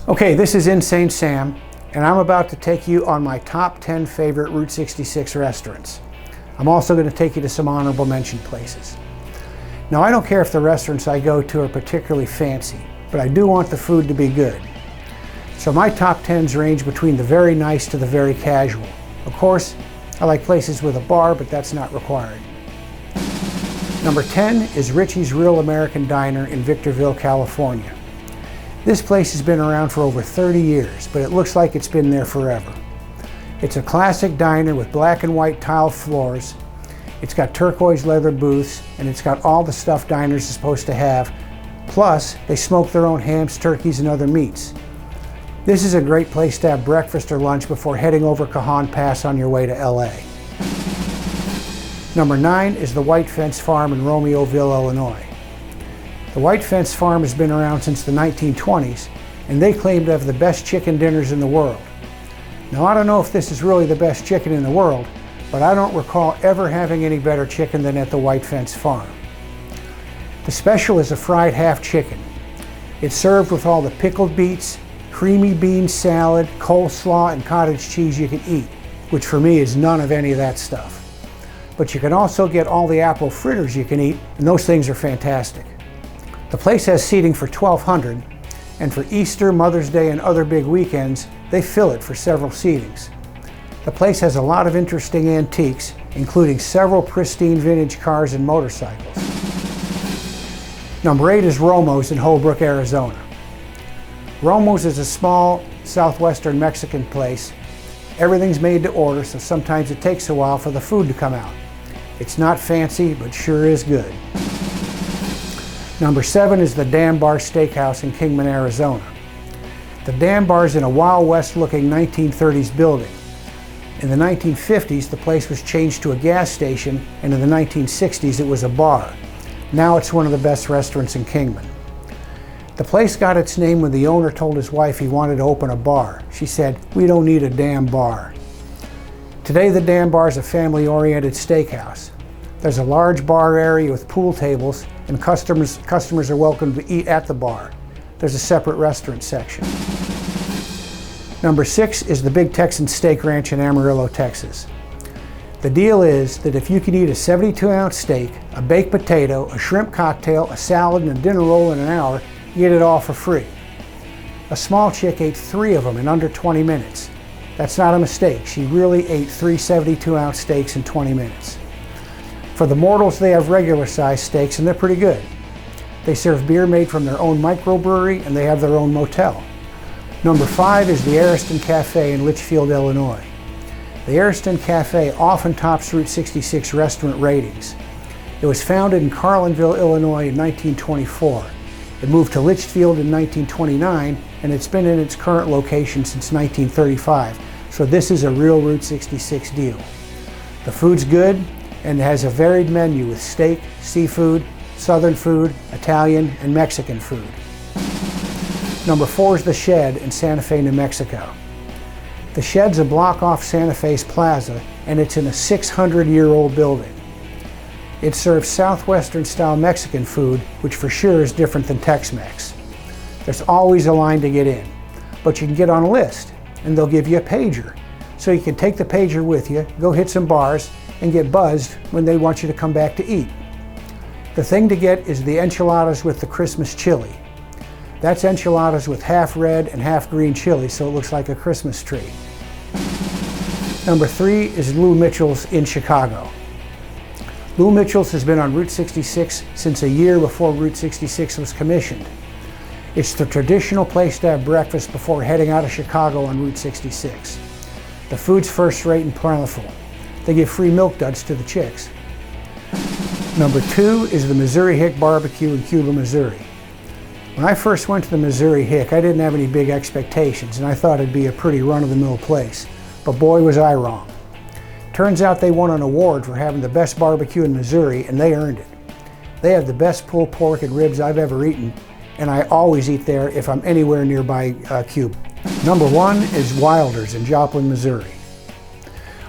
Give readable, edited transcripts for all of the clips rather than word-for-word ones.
Okay, this is Insane Sam, and I'm about to take you on my top 10 favorite Route 66 restaurants. I'm also going to take you to some honorable mention places. Now, I don't care if the restaurants I go to are particularly fancy, but I do want the food to be good. So my top 10s range between the very nice to the very casual. Of course, I like places with a bar, but that's not required. Number 10 is Richies Real American Diner in Victorville, California. This place has been around for over 30 years, but it looks like it's been there forever. It's a classic diner with black and white tile floors. It's got turquoise leather booths, and it's got all the stuff diners are supposed to have. Plus, they smoke their own hams, turkeys, and other meats. This is a great place to have breakfast or lunch before heading over Cajon Pass on your way to LA. Number 9 is the White Fence Farm in Romeoville, Illinois. The White Fence Farm has been around since the 1920s, and they claim to have the best chicken dinners in the world. Now, I don't know if this is really the best chicken in the world, but I don't recall ever having any better chicken than at the White Fence Farm. The special is a fried half chicken. It's served with all the pickled beets, creamy bean salad, coleslaw, and cottage cheese you can eat, which for me is none of any of that stuff. But you can also get all the apple fritters you can eat, and those things are fantastic. The place has seating for 1,200, and for Easter, Mother's Day, and other big weekends, they fill it for several seatings. The place has a lot of interesting antiques, including several pristine vintage cars and motorcycles. Number 8 is Romos in Holbrook, Arizona. Romos is a small southwestern Mexican place. Everything's made to order, so sometimes it takes a while for the food to come out. It's not fancy, but sure is good. Number 7 is the Danbar Steakhouse in Kingman, Arizona. The Danbar is in a Wild West looking 1930s building. In the 1950s, the place was changed to a gas station, and in the 1960s, it was a bar. Now it's one of the best restaurants in Kingman. The place got its name when the owner told his wife he wanted to open a bar. She said, "We don't need a damn bar." Today, the Danbar is a family-oriented steakhouse. There's a large bar area with pool tables, and customers are welcome to eat at the bar. There's a separate restaurant section. Number 6 is the Big Texan Steak Ranch in Amarillo, Texas. The deal is that if you can eat a 72-ounce steak, a baked potato, a shrimp cocktail, a salad, and a dinner roll in an hour, you get it all for free. A small chick ate 3 of them in under 20 minutes. That's not a mistake. She really ate 3 72-ounce steaks in 20 minutes. For the mortals, they have regular-sized steaks, and they're pretty good. They serve beer made from their own microbrewery, and they have their own motel. Number 5 is the Alton Cafe in Litchfield, Illinois. The Alton Cafe often tops Route 66 restaurant ratings. It was founded in Carlinville, Illinois in 1924. It moved to Litchfield in 1929, and it's been in its current location since 1935, so this is a real Route 66 deal. The food's good, and has a varied menu with steak, seafood, southern food, Italian, and Mexican food. Number 4 is The Shed in Santa Fe, New Mexico. The Shed's a block off Santa Fe's plaza, and it's in a 600-year-old building. It serves Southwestern-style Mexican food, which for sure is different than Tex-Mex. There's always a line to get in, but you can get on a list, and they'll give you a pager. So you can take the pager with you, go hit some bars, and get buzzed when they want you to come back to eat. The thing to get is the enchiladas with the Christmas chili. That's enchiladas with half red and half green chili, so it looks like a Christmas tree. Number 3 is Lou Mitchell's in Chicago. Lou Mitchell's has been on Route 66 since a year before Route 66 was commissioned. It's the traditional place to have breakfast before heading out of Chicago on Route 66. The food's first rate and plentiful. They give free milk duds to the chicks. Number 2 is the Missouri Hick BBQ in Cuba, Missouri. When I first went to the Missouri Hick, I didn't have any big expectations, and I thought it'd be a pretty run-of-the-mill place. But boy, was I wrong. Turns out they won an award for having the best barbecue in Missouri, and they earned it. They have the best pulled pork and ribs I've ever eaten, and I always eat there if I'm anywhere nearby Cuba. Number 1 is Wilder's in Joplin, Missouri.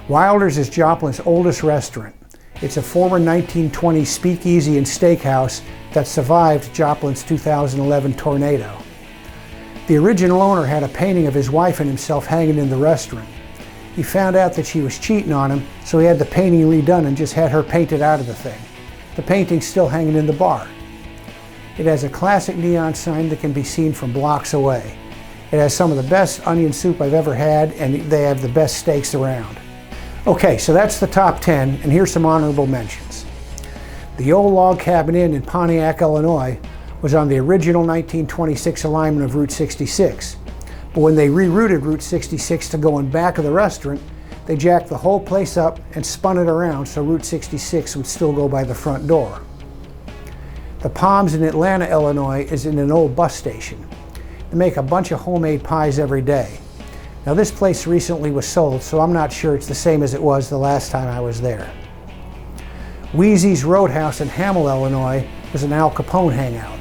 Wilder's is Joplin's oldest restaurant. It's a former 1920s speakeasy and steakhouse that survived Joplin's 2011 tornado. The original owner had a painting of his wife and himself hanging in the restaurant. He found out that she was cheating on him, so he had the painting redone and just had her painted out of the thing. The painting's still hanging in the bar. It has a classic neon sign that can be seen from blocks away. It has some of the best onion soup I've ever had, and they have the best steaks around. Okay, so that's the top 10, and here's some honorable mentions. The Old Log Cabin Inn in Pontiac, Illinois was on the original 1926 alignment of Route 66. But when they rerouted Route 66 to go in back of the restaurant, they jacked the whole place up and spun it around so Route 66 would still go by the front door. The Palms in Atlanta, Illinois is in an old bus station. They make a bunch of homemade pies every day. Now this place recently was sold, so I'm not sure it's the same as it was the last time I was there. Wheezy's Roadhouse in Hamel, Illinois was an Al Capone hangout.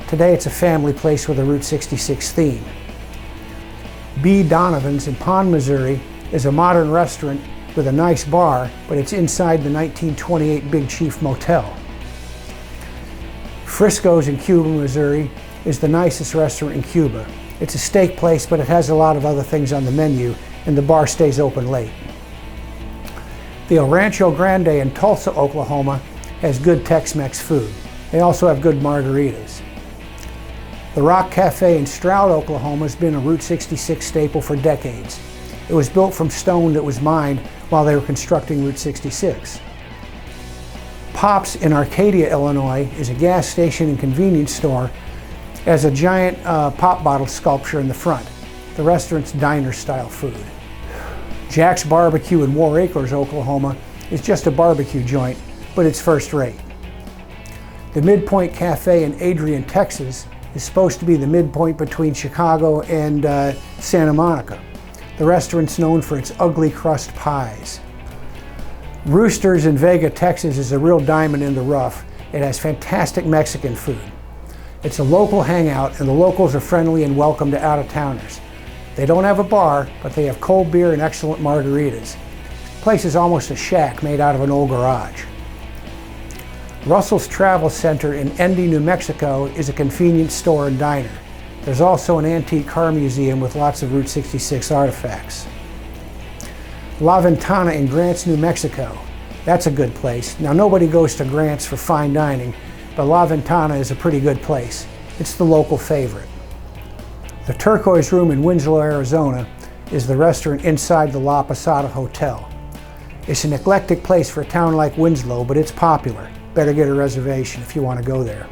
Today it's a family place with a Route 66 theme. B. Donovan's in Pond, Missouri is a modern restaurant with a nice bar, but it's inside the 1928 Big Chief Motel. Frisco's in Cuba, Missouri is the nicest restaurant in Cuba. It's a steak place, but it has a lot of other things on the menu, and the bar stays open late. The El Rancho Grande in Tulsa, Oklahoma has good Tex-Mex food. They also have good margaritas. The Rock Cafe in Stroud, Oklahoma has been a Route 66 staple for decades. It was built from stone that was mined while they were constructing Route 66. Pop's in Arcadia, Illinois is a gas station and convenience store. It has a giant pop bottle sculpture in the front. The restaurant's diner-style food. Jack's Barbecue in War Acres, Oklahoma is just a barbecue joint, but it's first rate. The Midpoint Cafe in Adrian, Texas is supposed to be the midpoint between Chicago and Santa Monica. The restaurant's known for its ugly crust pies. Roosters in Vega, Texas is a real diamond in the rough. It has fantastic Mexican food. It's a local hangout, and the locals are friendly and welcome to out-of-towners. They don't have a bar, but they have cold beer and excellent margaritas. The place is almost a shack made out of an old garage. Russell's Travel Center in Endy, New Mexico is a convenience store and diner. There's also an antique car museum with lots of Route 66 artifacts. La Ventana in Grants, New Mexico. That's a good place. Now nobody goes to Grants for fine dining, but La Ventana is a pretty good place. It's the local favorite. The Turquoise Room in Winslow, Arizona is the restaurant inside the La Posada Hotel. It's an eclectic place for a town like Winslow, but it's popular. Better get a reservation if you want to go there.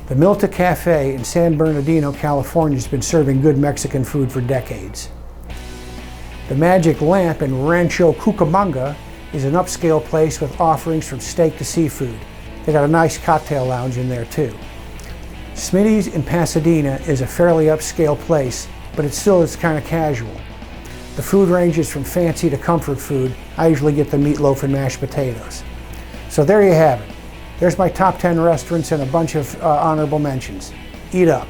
The Milta Cafe in San Bernardino, California has been serving good Mexican food for decades. The Magic Lamp in Rancho Cucamonga is an upscale place with offerings from steak to seafood. They got a nice cocktail lounge in there too. Smitty's in Pasadena is a fairly upscale place, but it still is kind of casual. The food ranges from fancy to comfort food. I usually get the meatloaf and mashed potatoes. So there you have it. There's my top 10 restaurants and a bunch of honorable mentions. Eat up.